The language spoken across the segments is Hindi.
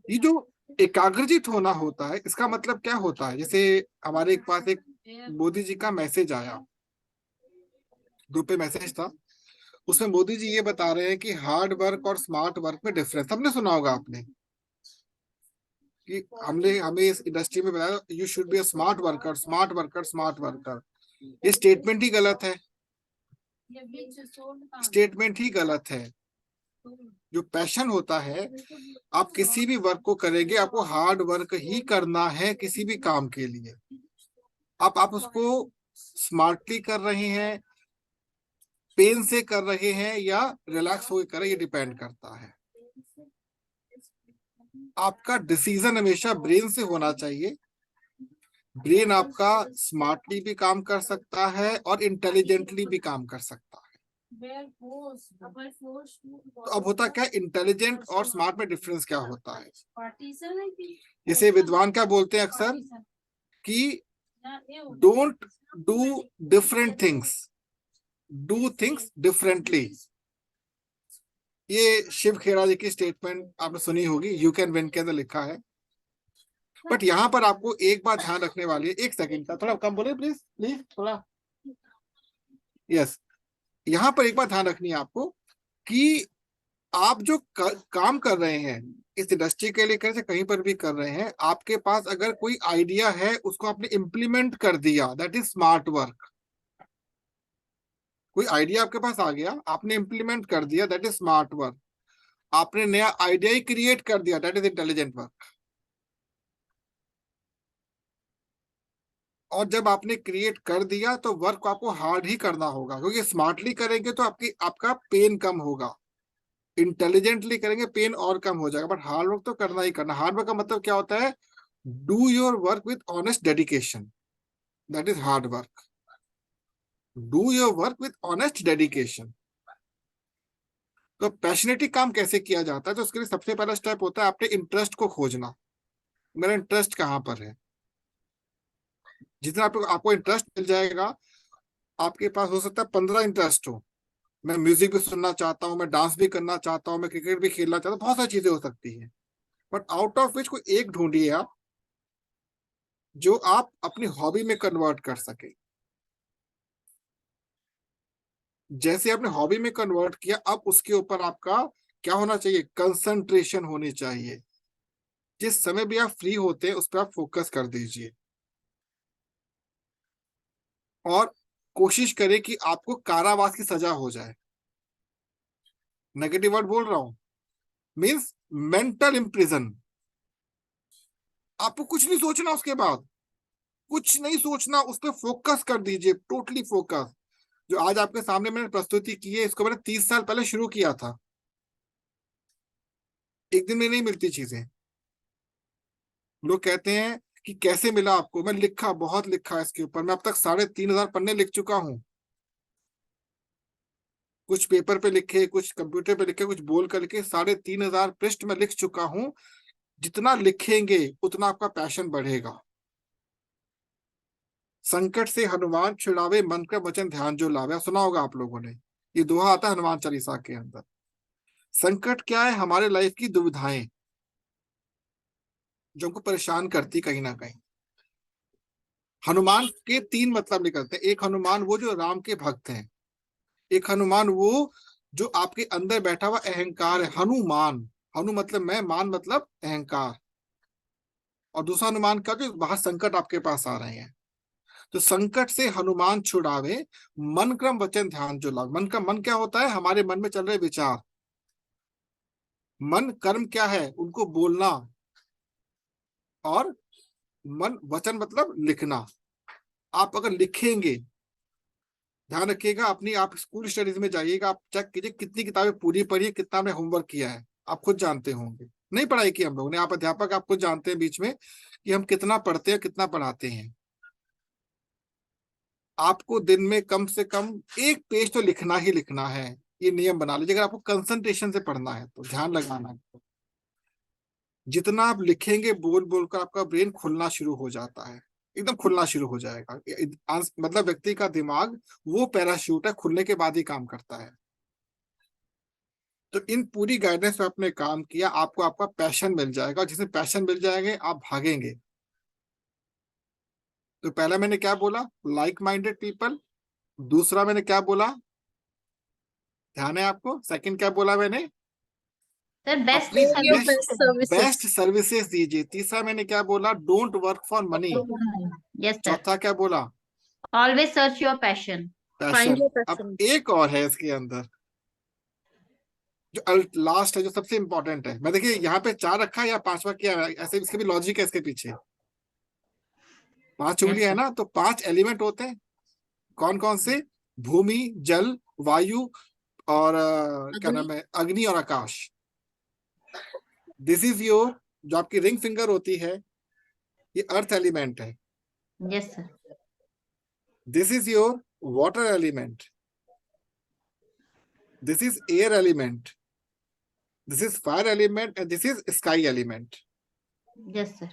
ये जो एकाग्रचित होना होता है, इसका मतलब क्या होता है? जैसे हमारे एक पास एक मोदी जी का मैसेज आया, ग्रुप पे मैसेज था, उसमें मोदी जी ये बता रहे हैं कि हार्ड वर्क और स्मार्ट वर्क में डिफरेंस सबने सुना होगा आपने, कि हमने हमें इस इंडस्ट्री में बताया you should be a smart worker, smart worker, smart worker. ये स्टेटमेंट ही गलत है, स्टेटमेंट ही गलत है। जो पैशन होता है, आप किसी भी वर्क को करेंगे, आपको हार्ड वर्क ही करना है किसी भी काम के लिए। आप उसको स्मार्टली कर रहे हैं, पेन से कर रहे हैं, या रिलैक्स होकर कर रहे हैं, ये डिपेंड करता है। आपका डिसीजन हमेशा ब्रेन से होना चाहिए। ब्रेन आपका स्मार्टली भी काम कर सकता है और इंटेलिजेंटली भी काम कर सकता है। तो अब होता क्या, इंटेलिजेंट और स्मार्ट में डिफरेंस क्या होता है? जैसे विद्वान क्या बोलते हैं अक्सर कि don't do different things, do things differently. ये शिव खेरा जी की स्टेटमेंट आपने सुनी होगी, यू कैन विन के अंदर लिखा है। बट यहाँ पर आपको एक बात ध्यान रखने वाली है, एक सेकंड का थोड़ा कम बोले प्लीज, प्लीज थोड़ा, यस। यहाँ पर एक बात ध्यान रखनी है आपको कि आप जो काम कर रहे हैं, इस इंडस्ट्री के लिए कैसे कहीं पर भी कर रहे हैं, आपके पास अगर कोई आइडिया है, उसको आपने इम्प्लीमेंट कर दिया, दैट इज स्मार्ट वर्क। कोई आइडिया आपके पास आ गया, आपने इम्प्लीमेंट कर दिया, दैट इज स्मार्ट वर्क। आपने नया आइडिया ही क्रिएट कर दिया, दैट इज इंटेलिजेंट वर्क। और जब आपने क्रिएट कर दिया तो वर्क आपको हार्ड ही करना होगा, क्योंकि स्मार्टली करेंगे तो आपका पेन कम होगा, इंटेलिजेंटली करेंगे पेन और कम हो जाएगा। बट हार्ड वर्क तो करना ही करना। हार्ड वर्क का मतलब क्या होता है? Do your work with honest dedication, that is hard work. Do your work with honest dedication. तो पैशनेटली काम कैसे किया जाता है? तो उसके लिए सबसे पहला स्टेप होता है आपने इंटरेस्ट को खोजना। मेरा इंटरेस्ट कहाँ पर है? जितना आपको इंटरेस्ट मिल जाएगा, आपके पास हो सकता है 15 इंटरेस्ट हो। मैं म्यूजिक भी सुनना चाहता हूँ, मैं डांस भी करना चाहता हूँ, मैं क्रिकेट भी खेलना चाहता हूँ, बहुत सारी चीजें हो सकती हैं। बट आउट ऑफ विच कोई एक ढूंढिए आप, जो आप अपनी हॉबी में कन्वर्ट कर सके। जैसे आपने हॉबी में कन्वर्ट किया, अब उसके ऊपर आपका क्या होना चाहिए? कंसंट्रेशन होनी चाहिए। जिस समय भी आप फ्री होते हैं उस पर आप फोकस कर दीजिए, और कोशिश करें कि आपको कारावास की सजा हो जाए। नेगेटिव वर्ड बोल रहा हूं, मीन्स मेंटल इम्प्रिजन। आपको कुछ नहीं सोचना, उसके बाद कुछ नहीं सोचना, उस पर फोकस कर दीजिए, टोटली फोकस। जो आज आपके सामने मैंने प्रस्तुति की है, इसको मैंने 30 साल पहले शुरू किया था। एक दिन में नहीं मिलती चीजें। लोग कहते हैं कि कैसे मिला आपको? मैं लिखा, बहुत लिखा इसके ऊपर। मैं अब तक 3,500 पन्ने लिख चुका हूं। कुछ पेपर पे लिखे, कुछ कंप्यूटर पे लिखे, कुछ बोल कर लिखे। 3,500 पृष्ठ में लिख चुका हूं। जितना लिखेंगे उतना आपका पैशन बढ़ेगा। संकट से हनुमान छुड़ावे, मन का वचन ध्यान जो लावे, सुना होगा आप लोगों ने। ये दोहा आता है हनुमान चालीसा के अंदर। संकट क्या है? हमारे लाइफ की दुविधाएं, जो हमको परेशान करती कहीं ना कहीं। हनुमान के 3 मतलब निकलते हैं। एक हनुमान वो जो राम के भक्त हैं, एक हनुमान वो जो आपके अंदर बैठा हुआ अहंकार है, हनुमान। हनु मतलब मैं, मान मतलब अहंकार। और दूसरा हनुमान का जो बाहर संकट आपके पास आ रहे हैं। तो संकट से हनुमान छुड़ावे, मन क्रम वचन ध्यान जो लाभ। मन का मन क्या होता है? हमारे मन में चल रहे विचार। मन कर्म क्या है? उनको बोलना। और मन वचन मतलब लिखना। आप अगर लिखेंगे, ध्यान रखिएगा, अपनी आप स्कूल स्टडीज में जाइएगा, आप चेक कीजिए कितनी किताबें पूरी पढ़ी है, कितना आपने होमवर्क किया है। आप खुद जानते होंगे, नहीं पढ़ाई की हम लोगों ने, आप अध्यापक आप खुद जानते हैं बीच में कि हम कितना पढ़ते हैं, कितना पढ़ाते हैं। आपको दिन में कम से कम 1 पेज तो लिखना ही लिखना है। ये नियम बना लीजिए, अगर आपको कंसंट्रेशन से पढ़ना है तो, ध्यान लगाना है तो। जितना आप लिखेंगे, बोल बोलकर आपका ब्रेन खुलना शुरू हो जाता है, एकदम खुलना शुरू हो जाएगा। मतलब व्यक्ति का दिमाग वो पैराशूट है, खुलने के बाद ही काम करता है। तो इन पूरी गाइडेंस पे आपने काम किया, आपको आपका पैशन मिल जाएगा, जिसे पैशन मिल जाएंगे आप भागेंगे। तो पहला मैंने क्या बोला, लाइक माइंडेड पीपल। दूसरा मैंने क्या बोला, ध्यान है आपको, सेकंड क्या बोला मैंने, सर बेस्ट अपनी your service. best services. Best services दीजिए। तीसरा मैंने क्या बोला, don't work for money. Yes sir. चौथा क्या बोला, always search your passion. Find passion. your अब passion. एक और है इसके अंदर, जो लास्ट है, जो सबसे इंपॉर्टेंट है। मैं देखिए यहाँ पे 4 रखा है या 5वां किया है, ऐसे इसके भी लॉजिक है इसके पीछे। 5 यस उंगलियां है सर। ना, तो 5 एलिमेंट होते हैं। कौन कौन से, भूमि, जल, वायु और क्या Agni. नाम है, अग्नि और आकाश। दिस इज योर, जो आपकी रिंग फिंगर होती है, ये अर्थ एलिमेंट है। Yes sir. This is your water element. This is air element. This is fire element and this is sky element. Yes sir.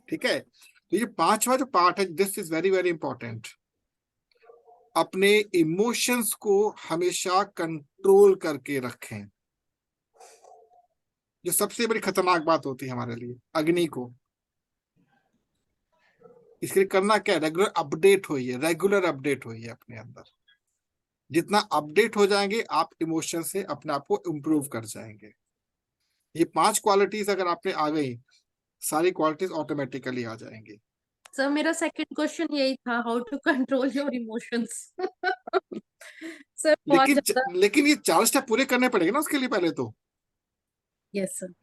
ठीक है, तो ये 5वां जो पार्ट है, this is very very important. अपने इमोशंस को हमेशा कंट्रोल करके रखें। जो सबसे बड़ी खतरनाक बात होती है हमारे लिए, अग्नि को। इसके लिए करना क्या है, रेगुलर अपडेट होइए, रेगुलर अपडेट होइए अपने अंदर। जितना अपडेट हो जाएंगे आप इमोशन से अपने आप को इम्प्रूव कर जाएंगे। ये 5 क्वालिटीज अगर आपने आ गई, सारी क्वालिटीज ऑटोमेटिकली आ जाएंगी। सर मेरा सेकंड क्वेश्चन यही था, how to control your emotions. Sir बहुत लेकिन ज्यादा। लेकिन ये 4 स्टेप पूरे करने पड़ेंगे ना उसके लिए पहले तो। Yes sir.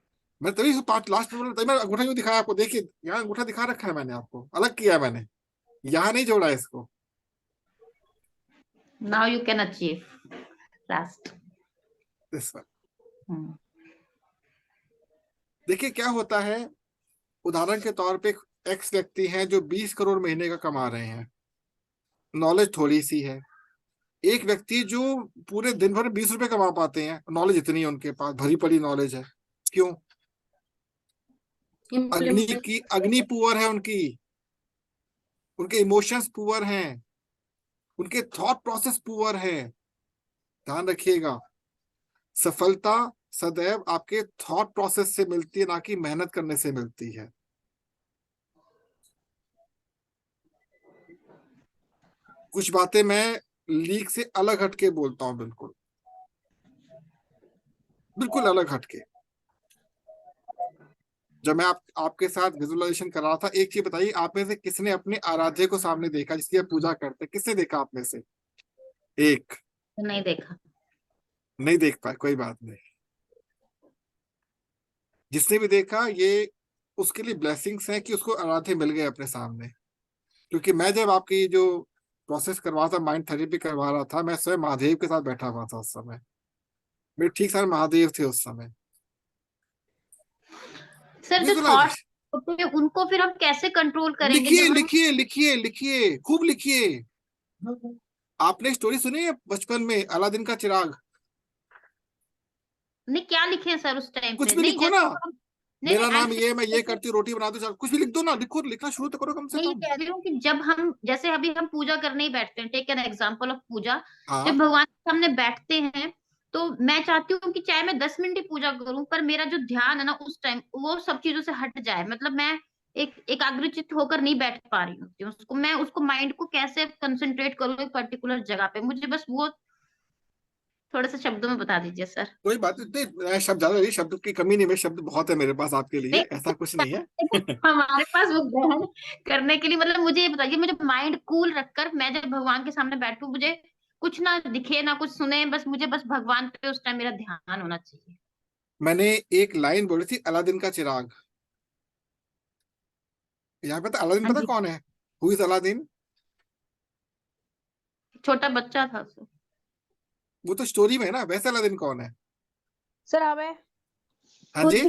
मैं तभी 5 लास्ट में तभी मैं अंगूठा क्यों दिखाया आपको, देखिए यहाँ अंगूठा दिखा रखा है मैंने, आपको अलग किया है मैंने, यहाँ नहीं जोड़ा है इसको। Now you can achieve last. इस पर देखिए क्या होता है। उदाहरण के तौर पे एक्स व्यक्ति हैं जो 20 करोड़ महीने का कमा रहे हैं, नॉलेज थोड़ी सी है। एक व्यक्ति जो पूरे दिन भर 20 रुपए कमा पाते हैं, नॉलेज इतनी है उनके पास, भरी पड़ी नॉलेज है। क्यों, इम्प्लीमेंट। अग्नि पुअर है उनकी, उनके इमोशंस पुअर हैं, उनके थॉट प्रोसेस पुअर है। ध्यान रखिएगा, सफलता सदैव आपके थॉट प्रोसेस से मिलती है, ना कि मेहनत करने से मिलती है। कुछ बातें मैं लीक से अलग हटके बोलता हूं, बिल्कुल बिल्कुल अलग हटके। जब मैं आपके साथ विजुअलाइजेशन कर रहा था, एक चीज बताइए, आप में से किसने अपने आराध्य को सामने देखा जिसकी आप पूजा करते, किसने देखा आप में से, एक। नहीं देखा। नहीं देख पाए, कोई बात नहीं। जिसने भी देखा, ये उसके लिए ब्लेसिंग्स हैं कि उसको आराध्य मिल गए अपने सामने। क्योंकि मैं जब आपकी जो प्रोसेस करवा था, माइंड थेरेपी करवा रहा था, मैं स्वयं महादेव के साथ बैठा हुआ था उस समय। मेरे ठीक सारे महादेव थे उस समय। सर जो थॉट विजुअलाइजेशन, होते हैं उनको फिर हम कैसे कंट्रोल करेंगे लिखिए जब हम। लिखिए लिखिए लिखिए, खूब लिखिए। आपने स्टोरी सुनी है बचपन में, अलादीन का चिराग? नहीं क्या लिखे हैं सर उस टाइम कुछ पे, भी नहीं लिखो ना, जैसे हम। नहीं मेरा नहीं नाम ये, मैं ये एक्चुअली करती हूँ, रोटी बनाती हूँ, कुछ भी लिख दो ना, लिखो, लिखना शुरू तो करो कम से मैं ये कम। कह रही हूँ कि जब हम जैसे अभी हम पूजा करने ही बैठते हैं, टेक एन एग्जांपल ऑफ पूजा। जब हाँ, भगवान के सामने बैठते हैं तो मैं चाहती हूँ कि चाहे मैं 10 मिनट ही पूजा करूं, पर मेरा जो ध्यान है ना उस टाइम वो सब चीजों से हट जाए। मतलब मैं एक एकाग्रचित्त होकर नहीं बैठ पा रही होती हूँ, उसको मैं उसको माइंड को कैसे कंसंट्रेट करूँ एक पर्टिकुलर जगह पे, मुझे बस वो थोड़े से शब्दों में बता दीजिए सर। कोई बात नहीं, शब्द ज्यादा नहीं, शब्द की कमी नहीं, मेरे शब्द बहुत है मेरे पास आपके लिए, नहीं ऐसा कुछ नहीं है। हमारे पास वो ग्रहण करने के लिए, मतलब मुझे ये बताइए, मुझे माइंड कूल रखकर मैं जब भगवान के सामने बैठूं, मुझे कुछ ना दिखे ना कुछ सुने, बस मुझे बस भगवान पे उस टाइम मेरा ध्यान होना चाहिए। मैंने एक लाइन बोली थी, अलादीन का चिराग। यहाँ पे तो अलादीन हाँ पता जी। कौन है, हु इज अलादीन? छोटा बच्चा था सर। वो तो स्टोरी में है ना, वैसे अलादीन कौन है? सर हमें हाँ खुद जी, भी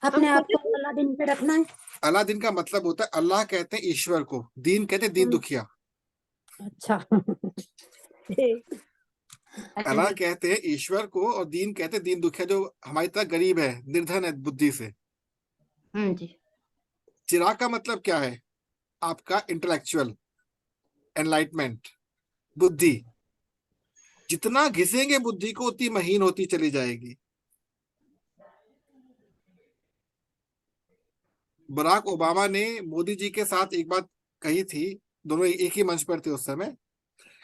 अपने आप को अल्लाह दिन पे रखना है। अलादीन का मतलब होता है, अल्लाह कहते हैं ईश्वर को, दीन कहते हैं दीन दुखिया। अच्छा। हाँ अल्लाह जी। कहते हैं ईश्वर को, और दीन कहते हैं दीन दुखिया, जो हमारी तरह गरीब है, निर्धन है बुद्धि से। जी। चिराग का मतलब क्या है, आपका इंटेलेक्चुअल एनलाइटमेंट, बुद्धि। जितना घिसेंगे बुद्धि को उतनी महीन होती चली जाएगी। बराक ओबामा ने मोदी जी के साथ एक बात कही थी, दोनों एक ही मंच पर थे उस समय,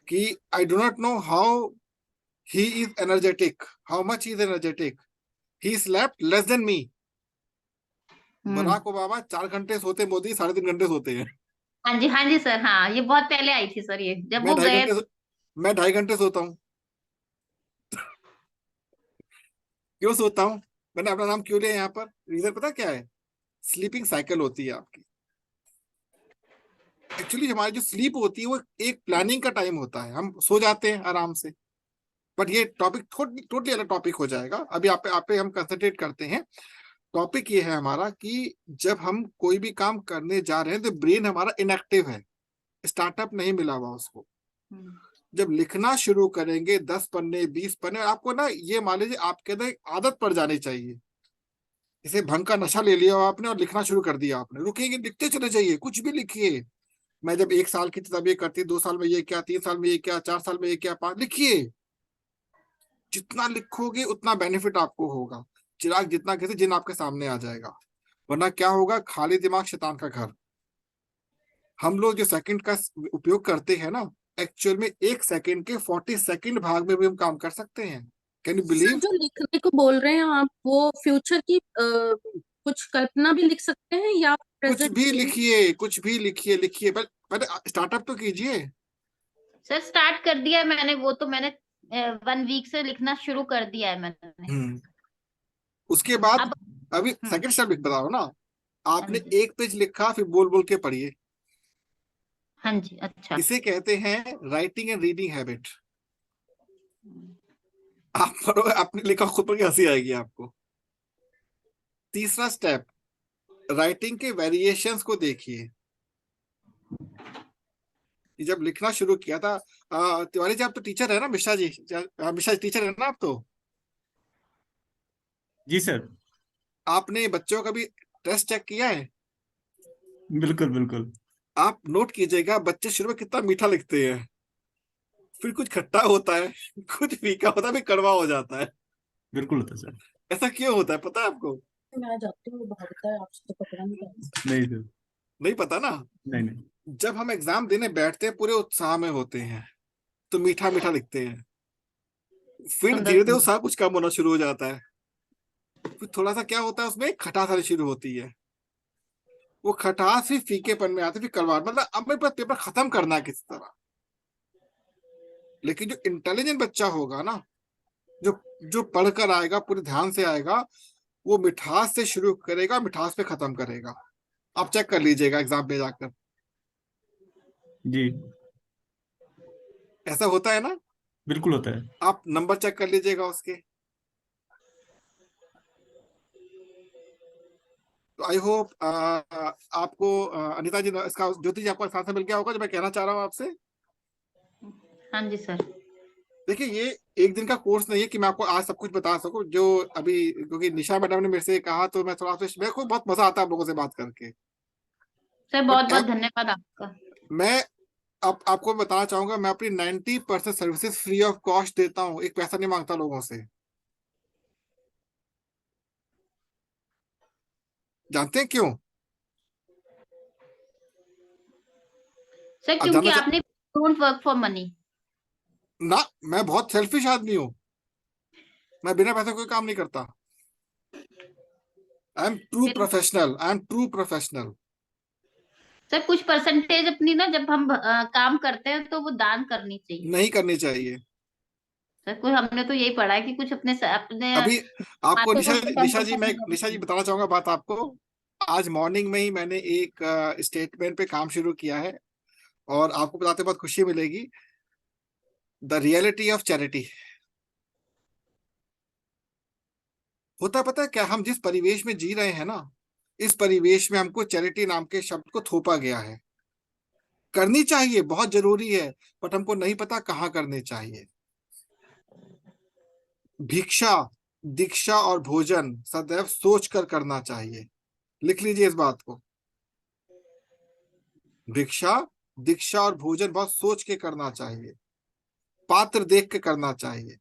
कि I do not know how he is energetic, how much he is energetic, he slept less than me. Barack Obama 4 घंटे सोते, मोदी 3.5 घंटे सोते हैं। हाँ जी सर, हाँ ये बहुत पहले आई थी सर, ये जब मैं वो ढाई गए। घंटे मैं 2.5 घंटे सोता हूँ। क्यों सोता हूँ, मैंने अपना नाम क्यों लिया यहाँ पर, रीजन पता क्या है? स्लीपिंग साइकिल होती है आपकी। एक्चुअली हमारी जो स्लीप होती है वो एक प्लानिंग का टाइम होता है, हम सो जाते हैं आराम से। बट ये टॉपिक टोटली अलग टॉपिक हो जाएगा, अभी आप पे हम कंसंट्रेट करते हैं। टॉपिक ये है हमारा कि जब हम कोई भी काम करने जा रहे हैं तो ब्रेन हमारा इनएक्टिव है, स्टार्टअप नहीं मिला हुआ उसको। जब लिखना शुरू करेंगे 10 पन्ने 20 पन्ने, आपको ना ये मान लीजिए आपके अंदर एक आदत पड़ जानी चाहिए। जैसे भंग का नशा ले लिया आपने और लिखना शुरू कर दिया आपने, रुकेंगे लिखते चले जाइए, कुछ भी लिखिए। मैं जब 1 साल की तब ये करती, 2 साल में ये क्या, 3 साल में ये क्या, 4 साल में ये क्या, 5, लिखिए। जितना लिखोगे उतना बेनिफिट आपको होगा। चिराग जितना घिसे जिन आपके सामने आ जाएगा, वरना क्या होगा, खाली दिमाग शैतान का घर। हम लोग जो सेकंड का उपयोग करते हैं ना, एक्चुअल में 1 सेकंड के 40 सेकंड भाग में भी हम काम कर सकते हैं। Can you sir believe? जो लिखने को बोल रहे हैं आप, वो फ्यूचर की कुछ कल्पना भी लिख सकते हैं या कुछ प्रेजेंट भी की? लिखिए, कुछ भी लिखिए, पर पहले स्टार्टअप तो कीजिए। सर स्टार्ट कर दिया है मैंने, वो तो मैंने 1 वीक से लिखना शुरू कर दिया है मैंने। उसके बाद अब अभी सेकंड स्टेप बताओ ना। हाँ आपने जी 1 पेज लिखा, फिर बोल बोल के पढ़िए। हाँ जी, अच्छा। इसे कहते हैं राइटिंग एंड रीडिंग हैबिट। आप पढ़ो, आपने लिखा खुद पढ़ के हंसी आएगी आपको। तीसरा स्टेप, राइटिंग के वेरिएशंस को देखिए। जब लिखना शुरू किया था, तिवारी जी आप तो टीचर है ना, मिश्रा जी, मिश्रा जी टीचर है ना आप तो? जी सर। आपने बच्चों का भी टेस्ट चेक किया है? बिल्कुल बिल्कुल। आप नोट कीजिएगा, बच्चे शुरू में कितना मीठा लिखते हैं, फिर कुछ खट्टा होता है, कुछ फीका होता है, फिर कड़वा हो जाता है। बिल्कुल होता है सर। ऐसा क्यों होता है पता है आपको? मैं जाती हूँ, भागता है आपसे, तो पकड़ा नहीं जाता। नहीं सर। नहीं पता ना? नहीं नहीं। जब हम एग्जाम देने बैठते हैं पूरे उत्साह में होते हैं तो मीठा मीठा लिखते हैं, फिर सुंदर धीरे धीरे सुंदर। उत्साह कुछ कम होना शुरू हो जाता है, फिर थोड़ा सा क्या होता है उसमें खटास आनी शुरू होती है। वो खटास फिर फीकेपन में आती है, फिर कड़वाहट, मतलब अब मेरे पास पेपर खत्म करना है किसी तरह। लेकिन जो इंटेलिजेंट बच्चा होगा ना, जो जो पढ़कर आएगा, पूरे ध्यान से आएगा, वो मिठास से शुरू करेगा, मिठास पे खत्म करेगा। आप चेक कर लीजिएगा एग्जाम में जाकर, जी ऐसा होता है ना? बिल्कुल होता है। आप नंबर चेक कर लीजिएगा उसके। तो आई होप आपको अनिता जी इसका, ज्योति जी आपको आंसर मिल गया होगा जो मैं कहना चाह रहा हूँ आपसे। हाँ जी सर। देखिए ये एक दिन का कोर्स नहीं है कि मैं आपको आज सब कुछ बता सकूं, जो अभी क्योंकि निशा मैडम ने मेरे से कहा तो मैं थोड़ा सा, मेरे को बहुत मजा आता है आप लोगों से बात करके। सर बट बहुत बहुत धन्यवाद आपका। मैं अब आपको बताना चाहूंगा, मैं अपनी 90% सर्विसेज फ्री ऑफ कॉस्ट देता हूँ, एक पैसा नहीं मांगता लोगों से। जानते हैं क्यों? सर आप क्योंकि जानना आपने डोंट वर्क फॉर मनी। ना, मैं बहुत सेल्फिश आदमी हूँ, मैं बिना पैसे कोई काम नहीं करता। आई एम ट्रू फिर professional, I am true professional. Sir कुछ परसेंटेज अपनी ना, जब हम काम करते हैं तो वो दान करनी चाहिए। नहीं करनी चाहिए। सर कोई, हमने तो यही पढ़ा है कि कुछ अपने अपने अभी आपको माता को कम निशा जी, मैं करना निशा जी चाहिए। बताना चाहूंगा बात आपको। आज मॉर्निंग में ही मैंने एक स्टेटमेंट पे काम शुरू किया है, और आपको बताते बहुत खुशी मिलेगी। The reality of charity. होता पता है क्या, हम जिस परिवेश में जी रहे हैं ना, इस परिवेश में हमको चैरिटी नाम के शब्द को थोपा गया है। करनी चाहिए, बहुत जरूरी है, बट हमको नहीं पता कहाँ करनी चाहिए। भिक्षा, दीक्षा और भोजन सदैव सोच कर करना चाहिए। लिख लीजिए इस बात को। भिक्षा, दीक्षा और भोजन बहुत सोच के करना चाहिए। पात्र देख के करना चाहिए।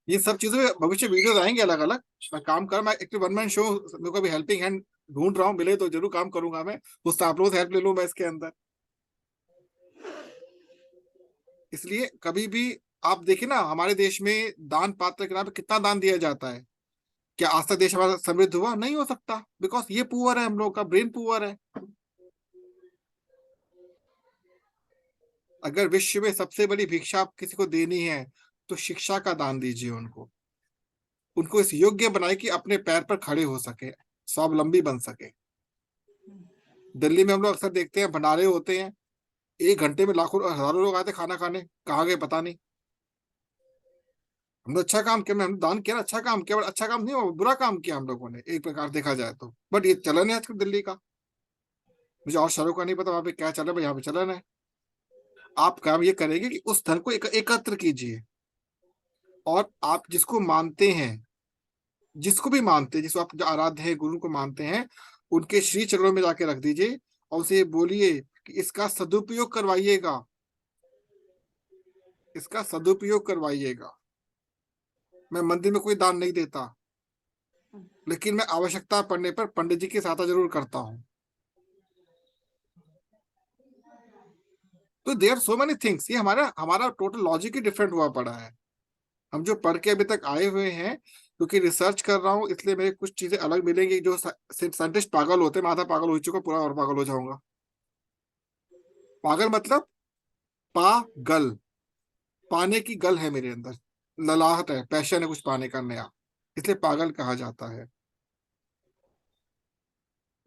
ये सब चीजों में भविष्य वीडियोस आएंगे अलग अलग। मैं काम कर, मैं एक्टिव वन मैन शो, मेरे को भी हेल्पिंग हैंड ढूंढ रहा हूँ, मिले तो जरूर काम करूंगा मैं, उससे आप लोगों से हेल्प ले लूँ मैं इसके अंदर। इसलिए कभी भी आप देखिए ना, हमारे देश में दान पात्र के नाम पे कितना दान दिया जाता है। क्या आज तक देश हमारा समृद्ध हुआ? नहीं हो सकता, बिकॉज ये पुअर है, हम लोग का ब्रेन पुअर है। अगर विश्व में सबसे बड़ी भिक्षा आप किसी को देनी है तो शिक्षा का दान दीजिए उनको, उनको इस योग्य बनाए कि अपने पैर पर खड़े हो सके, स्वावलंबी बन सके। दिल्ली में हम लोग अक्सर देखते हैं भंडारे होते हैं, 1 घंटे में लाखों हजारों लोग आते खाना खाने, कहाँ गए पता नहीं। हमने अच्छा काम किया, हमने दान किया, अच्छा काम किया, बट अच्छा काम नहीं हुआ, बुरा काम किया हम लोगों ने एक प्रकार देखा जाए तो। बट ये चलन है आजकल दिल्ली का, मुझे और शहरों का नहीं पता वहां पे क्या चलन है, यहाँ पे चलन है। आप काम ये करेंगे कि उस धन को एकत्र कीजिए, और आप जिसको मानते हैं, जिसको भी मानते हैं, जिसको आप जो आराध्य है गुरु को मानते हैं, उनके श्री चरणों में जाके रख दीजिए और उसे बोलिए कि इसका सदुपयोग करवाइएगा, इसका सदुपयोग करवाइएगा। मैं मंदिर में कोई दान नहीं देता, लेकिन मैं आवश्यकता पड़ने पर पंडित जी की सहायता जरूर करता हूँ। तो देयर सो मेनी थिंग्स, ये हमारा हमारा टोटल लॉजिक ही डिफरेंट हुआ पड़ा है। हम जो पढ़ के अभी तक आए हुए हैं, क्योंकि रिसर्च कर रहा हूँ इसलिए मेरे कुछ चीजें अलग मिलेंगी। जो साइंटिस्ट पागल होते हैं, मैं आधा पागल हो चुका, पूरा और पागल हो जाऊंगा। पागल मतलब पागल, पाने की गल है मेरे अंदर, ललाहट है, पैशन है कुछ पाने का नया, इसलिए पागल कहा जाता है।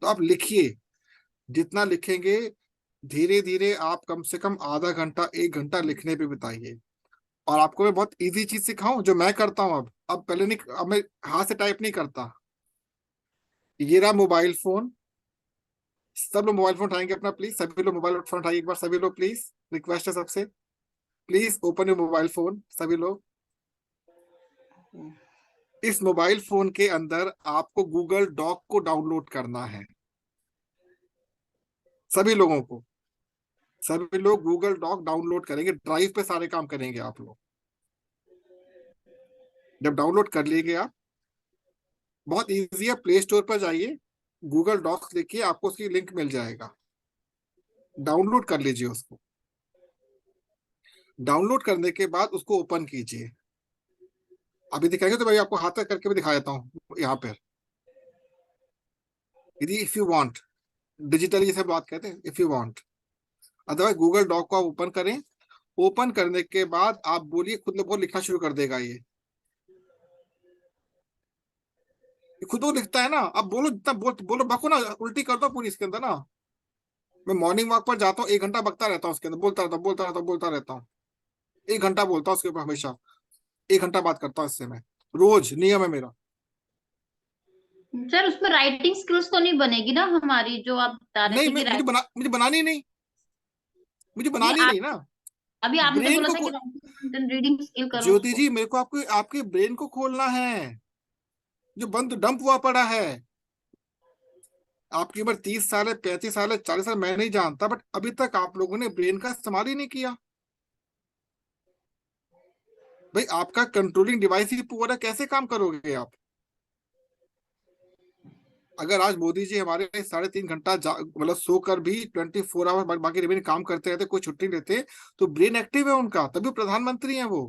तो आप लिखिए, जितना लिखेंगे धीरे धीरे आप कम से कम आधा घंटा 1 घंटा लिखने पे बिताइए। और आपको मैं बहुत इजी चीज सिखाऊं जो मैं करता हूं अब पहले नहीं, अब मैं हाथ से टाइप नहीं करता। ये रहा मोबाइल फोन, सब लोग मोबाइल फोन उठाएंगे अपना, प्लीज सभी लोग मोबाइल फोन उठाइए एक बार, सभी लोग प्लीज, रिक्वेस्ट है सबसे, please open your mobile phone सभी लोग। इस मोबाइल फोन के अंदर आपको गूगल डॉक को डाउनलोड करना है, सभी लोगों को। सभी लोग गूगल डॉक डाउनलोड करेंगे, ड्राइव पे सारे काम करेंगे आप लोग। जब डाउनलोड कर लीजिए आप, बहुत इजी है, प्ले स्टोर पर जाइए, गूगल डॉक्स लिखिए, आपको उसकी लिंक मिल जाएगा, डाउनलोड कर लीजिए उसको। डाउनलोड करने के बाद उसको ओपन कीजिए। अभी दिखाएंगे तो मैं आपको हाथ तक करके भी दिखा देता हूँ यहाँ पर, यदि इफ यू वांट, डिजिटली जैसे बात कहते हैं, if you want. Otherwise Google doc को आप ओपन करें, ओपन करने के बाद आप बोलिए, खुद लोग लिखना शुरू कर देगा ये खुद वो लिखता है ना। अब बोलो जितना बोलो बको ना, उल्टी कर दो पूरी इसके अंदर ना। मैं मॉर्निंग वॉक पर जाता हूँ, 1 घंटा बकता रहता हूँ उसके अंदर, बोलता रहता हूँ 1 घंटा बोलता हूँ उसके ऊपर, हमेशा 1 घंटा बात करता हूँ इससे मैं, रोज नियम है मेरा। सर उसमें राइटिंग स्किल्स तो नहीं बनेगी ना हमारी, जो आप बता रहे नहीं, थे कि मुझे बनानी नहीं, मुझे नहीं बनानी आप, नहीं ना। अभी आपने तो ब्रेन बोला था को, कि राइटिंग रीडिंग स्किल करो ज्योति उसको। जी मेरे को आपको आपके ब्रेन को खोलना है, जो बंद डंप हुआ पड़ा है। आपकी उम्र 30 साल है, 35 साल है, 40 साल, मैं नहीं जानता, बट अभी तक आप लोगों ने ब्रेन का इस्तेमाल ही नहीं किया। भाई आपका कंट्रोलिंग डिवाइस ही पूरा, कैसे काम करोगे आप? अगर आज मोदी जी हमारे 3.5 घंटा मतलब सोकर भी 24 आवर बाकी रिमेनिंग काम करते रहते, कोई छुट्टी लेते, तो ब्रेन एक्टिव है उनका, तभी प्रधानमंत्री है वो।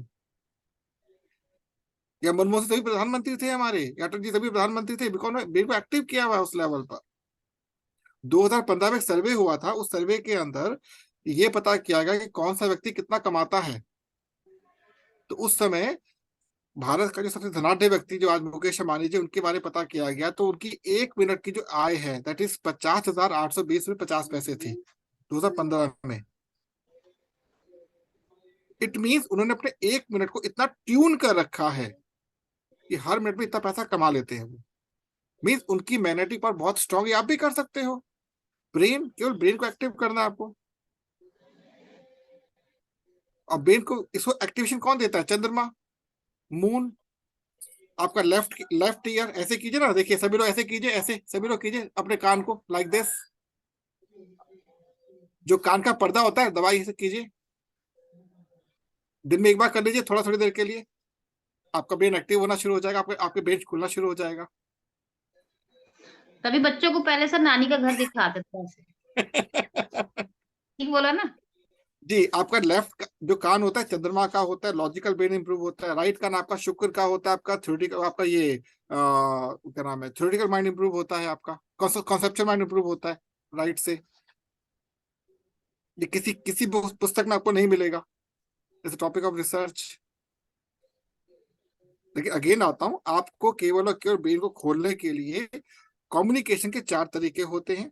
या मनमोहन सिंह तभी प्रधानमंत्री थे हमारे, या अटल जी तभी प्रधानमंत्री थे, बिकॉज ब्रेन को एक्टिव किया हुआ है उस लेवल पर। 2015 में एक सर्वे हुआ था, उस सर्वे के अंदर ये पता किया गया कि कौन सा व्यक्ति कितना कमाता है। तो उस समय भारत का जो सबसे धनाढ्य व्यक्ति जो आज मुकेश अंबानी जी, उनके बारे में पता किया गया, तो उनकी 1 मिनट की जो आय है दैट इज 50,820 रुपये 50 पैसे थी 2015 में। इट मीन्स उन्होंने अपने 1 मिनट को इतना ट्यून कर रखा है कि हर मिनट में इतना पैसा कमा लेते हैं वो। मीन्स उनकी मैग्नेटिक पावर बहुत स्ट्रांग है, आप भी कर सकते हो। ब्रेन, केवल ब्रेन को एक्टिव करना है आपको। और ब्रेन को, इसको एक्टिवेशन कौन देता है? चंद्रमा, मून। आपका लेफ्ट ईयर ऐसे कीजिए ना, देखिए सभी लोग ऐसे कीजिए, ऐसे सभी लोग कीजिए अपने कान को लाइक दिस। जो कान का पर्दा होता है दवाई से कीजिए, दिन में एक बार कर लीजिए, थोड़ा थोड़ी देर के लिए, आपका ब्रेन एक्टिव होना शुरू हो जाएगा, आपके ब्रेन खुलना शुरू हो जाएगा। तभी बच्चों को पहले सर नानी का घर दिखा देते हैं ऐसे। ठीक बोला ना? जी, आपका लेफ्ट जो कान होता है चंद्रमा का होता है, लॉजिकल ब्रेन इंप्रूव होता है। राइट कान आपका शुक्र का होता है, आपका थ्योरेटिकल, आपका ये क्या नाम है, थ्योरेटिकल माइंड इंप्रूव होता है, आपका कॉन्सेप्चुअल माइंड इंप्रूव होता है राइट से। ये किसी पुस्तक में आपको नहीं मिलेगा इस टॉपिक ऑफ रिसर्च। लेकिन अगेन आता हूं, आपको केवल और केवल ब्रेन को खोलने के लिए कम्युनिकेशन के 4 तरीके होते हैं,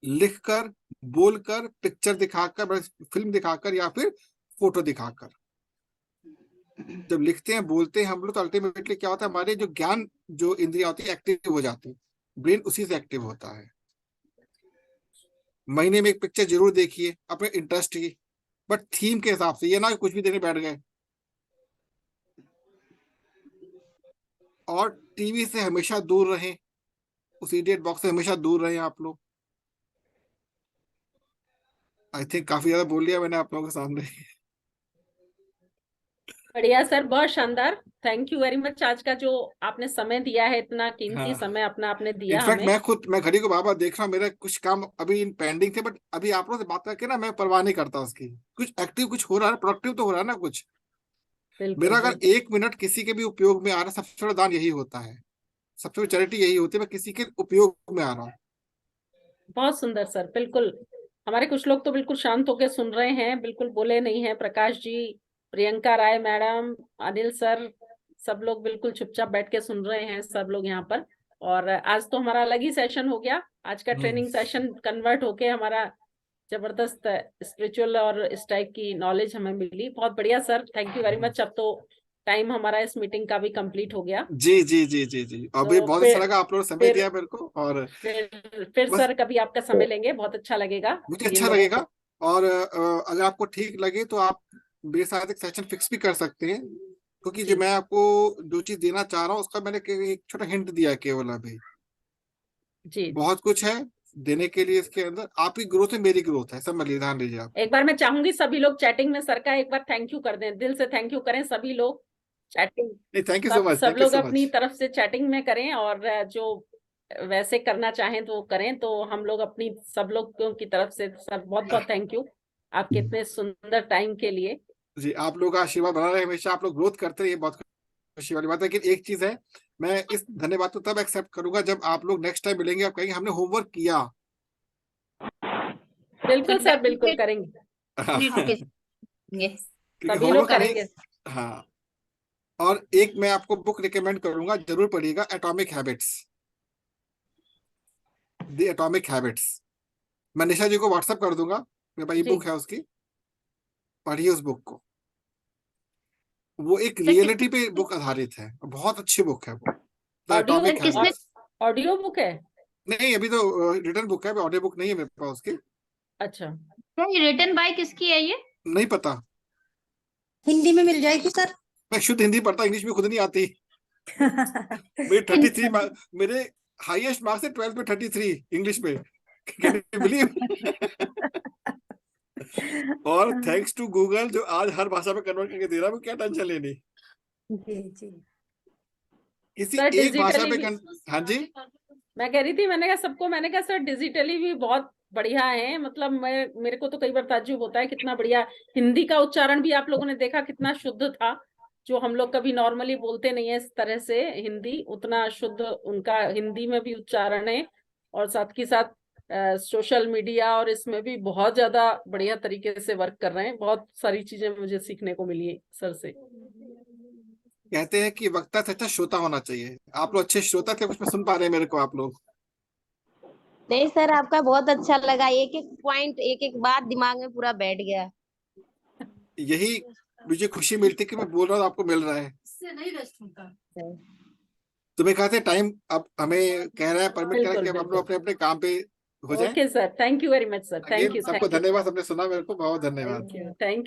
लिखकर, बोलकर, पिक्चर दिखाकर, फिल्म दिखाकर, या फिर फोटो दिखाकर। जब लिखते हैं, बोलते हैं हम लोग, तो अल्टीमेटली क्या होता है, हमारे जो ज्ञान जो इंद्रियां होती है एक्टिव हो जाती है, ब्रेन उसी से एक्टिव होता है। महीने में एक पिक्चर जरूर देखिए अपने इंटरेस्ट की, बट थीम के हिसाब से, ये ना कि कुछ भी देखने बैठ गए। और टीवी से हमेशा दूर रहें, उस इडियट बॉक्स से हमेशा दूर रहें आप लोग। आई थिंक काफी ज्यादा बोल लिया मैंने आप लोगों के सामने। बढ़िया सर, बहुत शानदार। थैंक यू वेरी मच, आज का जो आपने समय दिया है, इतना कीमती हाँ। समय अपना आपने दिया इनफैक्ट हमें। मैं घड़ी को बार-बार देख रहा हूँ, मेरे कुछ काम अभी इन पेंडिंग थे, बट अभी आप लोगों से बात करके ना मैं परवाह नहीं करता उसकी। कुछ एक्टिव कुछ हो रहा है, प्रोडक्टिव तो हो रहा है ना कुछ। बिल्कुल मेरा अगर बिल्कुल। 1 मिनट किसी के भी उपयोग में आ रहा है, सबसे बड़ा दान यही होता है, सबसे बड़ी चैरिटी यही होती है, मैं किसी के उपयोग में आ रहा हूँ। बहुत सुंदर सर, बिल्कुल। हमारे कुछ लोग तो बिल्कुल शांत होकर सुन रहे हैं, बिल्कुल बोले नहीं है। प्रकाश जी, प्रियंका राय मैडम, अनिल सर, सब लोग बिल्कुल चुपचाप बैठ के सुन रहे हैं, सब लोग यहाँ पर। और आज तो हमारा अलग ही सेशन हो गया, आज का ट्रेनिंग सेशन कन्वर्ट होके हमारा जबरदस्त स्पिरिचुअल और इस टाइप की नॉलेज हमें मिली। बहुत बढ़िया sir, thank you very much. अब तो टाइम हमारा इस मीटिंग का भी कंप्लीट हो गया। जी जी जी जी जी, और भी तो बहुत अच्छा लगा आप लोगों ने समय फिर दिया मेरे को। और फिर बस सर कभी आपका समय लेंगे, बहुत अच्छा लगेगा मुझे जिन अच्छा लोगों लगेगा। और अगर आपको ठीक लगे तो आप मेरे साथ एक सेशन फिक्स भी कर सकते हैं, क्योंकि जो जी मैं आपको जो चीज देना चाह रहा हूँ उसका मैंने एक छोटा हिंट दिया है केवल अभी। जी। बहुत कुछ है देने के लिए इसके अंदर, आपकी ग्रोथ है, मेरी ग्रोथ है, समझ लीजिए, ध्यान दीजिए आप। एक बार मैं चाहूंगी सभी लोग चैटिंग में सर का एक बार थैंक यू कर दें, दिल से थैंक यू करें सभी लोग चैटिंग। नहीं, थैंक यू सो मच, सब थैंक यू लोग सो अपनी मच। तरफ से चैटिंग में करें, और जो वैसे करना चाहें तो करें। तो हम लोग अपनी सब लोगों की तरफ से सर बहुत बहुत थैंक यू आपके इतने सुंदर टाइम के लिए। जी, आप लोग का आशीर्वाद बना रहे हमेशा, आप लोग ग्रोथ करते रहिए, बहुत खुशी वाली बात है। लेकिन एक चीज है, मैं इस धन्यवाद को तब एक्सेप्ट करूंगा जब आप लोग नेक्स्ट टाइम मिलेंगे, आप कहेंगे हमने होमवर्क किया। बिल्कुल सर, बिल्कुल करेंगे, क्योंकि सभी लोग होमवर्क का नहीं। करेंगे। हाँ। और एक मैं आपको बुक रिकमेंड करूंगा, जरूर पढ़िएगा, atomic habits, the atomic habits. मैं निशा जी को व्हाट्सएप कर दूंगा, मेरे पास ई जी बुक है उसकी, पढ़िए उस बुक को। वो एक सर रियलिटी पे बुक आधारित है, बहुत अच्छी बुक है वो, द ऑडियो, एटॉमिक किसने हैबिट्स। ऑडियो बुक है? नहीं, अभी तो रिटर्न बुक है, ऑडियो बुक नहीं है मेरे पास उसकी। अच्छा, रिटन बाय किसकी है ये? नहीं पता, हिंदी में मिल जाएगी सर। मैं शुद्ध हिंदी पढ़ता, इंग्लिश में खुद नहीं आती। मेरे 33 मेरे हाईएस्ट मार्क्स है 12th में, 33 इंग्लिश में। Can you believe? और थैंक्स टू गूगल जो आज हर भाषा में कन्वर्ट करके दे रहा है, वो क्या टेंशन लेनी। जी जी। किसी सर एक भाषा डिजिटली पे भी हाँ जी। मैं कह रही थी, मैंने कहा सबको, मैंने कहा सर डिजिटली भी बहुत बढ़िया है। मतलब मेरे को तो कई बार ताज्जुब होता है कितना बढ़िया हिंदी का उच्चारण भी आप लोगों ने देखा, कितना शुद्ध था। जो हम लोग कभी नॉर्मली बोलते नहीं है इस तरह से हिंदी, उतना शुद्ध उनका हिंदी में भी उच्चारण है। और साथ के साथ सोशल मीडिया और इसमें भी बहुत ज्यादा बढ़िया तरीके से वर्क कर रहे हैं। बहुत सारी चीजें मुझे सीखने को मिली है सर से। कहते हैं कि वक्ता से अच्छा श्रोता होना चाहिए, आप लोग अच्छे श्रोता थे, कुछ में सुन पा रहे हैं मेरे को आप लोग। नहीं सर, आपका बहुत अच्छा लगा, एक एक पॉइंट एक एक बात दिमाग में पूरा बैठ गया। यही मुझे खुशी मिलती कि मैं बोल रहा हूँ आपको मिल रहा है। तो मैं कहते टाइम अब हमें कह रहा है, परमिट कह रहा है कि बिल्कुल अब आप लोग बिल्कुल। अपने अपने काम पे हो जाएं। Okay sir, thank you very much sir, thank again you सबको धन्यवाद, सबने सुना, मेरे को बहुत धन्यवाद। थैंक